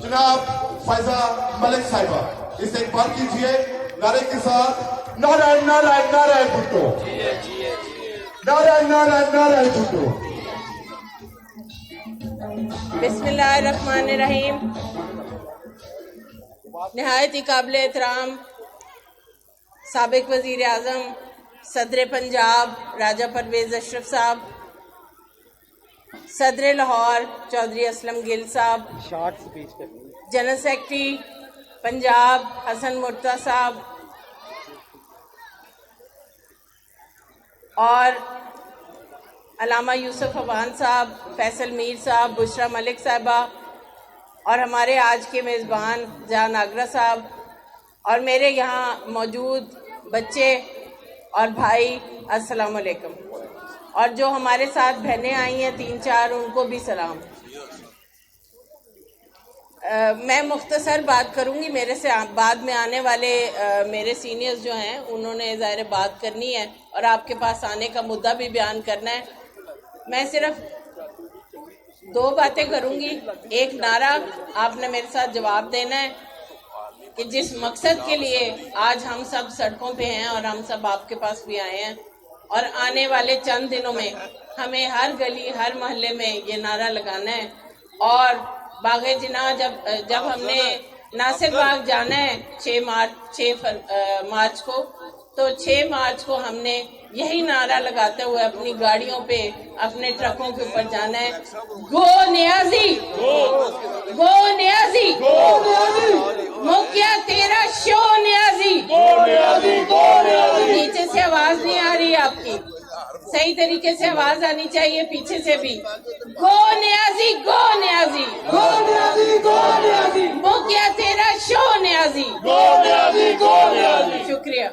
جناب فائزہ ملک صاحبہ استقبال کیجئے نعرے کے ساتھ نعرہ نعرہ نعرہ بھٹو، نعرہ نعرہ نعرہ بھٹو۔ بسم اللہ الرحمن الرحیم۔ نہایت ہی قابل احترام سابق وزیر اعظم صدر پنجاب راجہ پرویز اشرف صاحب، صدر لاہور چودھری اسلم گل صاحب، جنرل سیکرٹری پنجاب حسن مرتضیٰ صاحب اور علامہ یوسف عوان صاحب، فیصل میر صاحب، بشرا ملک صاحبہ اور ہمارے آج کے میزبان جان آگرہ صاحب اور میرے یہاں موجود بچے اور بھائی، السلام علیکم۔ اور جو ہمارے ساتھ بہنیں آئی ہیں 3-4 ان کو بھی سلام۔ میں مختصر بات کروں گی، میرے سے بعد میں آنے والے میرے سینئرز جو ہیں انہوں نے ظاہر بات کرنی ہے اور آپ کے پاس آنے کا مدعا بھی بیان کرنا ہے۔ میں صرف 2 باتیں کروں گی۔ ایک نعرہ آپ نے میرے ساتھ جواب دینا ہے کہ جس مقصد کے لیے آج ہم سب سڑکوں پہ ہیں اور ہم سب آپ کے پاس بھی آئے ہیں، اور آنے والے چند دنوں میں ہمیں ہر گلی ہر محلے میں یہ نعرہ لگانا ہے۔ اور باغ جناح جب ہم نے ناصر باغ جانا ہے 6 مارچ کو، تو 6 مارچ کو ہم نے یہی نعرہ لگاتے ہوئے اپنی گاڑیوں پہ اپنے ٹرکوں کے اوپر جانا ہے، گو نیازی، گو نیازی، موقع تیرا شو نیازی۔ نیچے سے آواز نہیں آ رہی آپ کی، صحیح طریقے سے آواز آنی چاہیے پیچھے سے بھی۔ گو نیازی، گو نیازی، گو نیازی، گو نیازی، موقع تیرا شو نیازی، گو نیازی، گو نیازی۔ شکریہ۔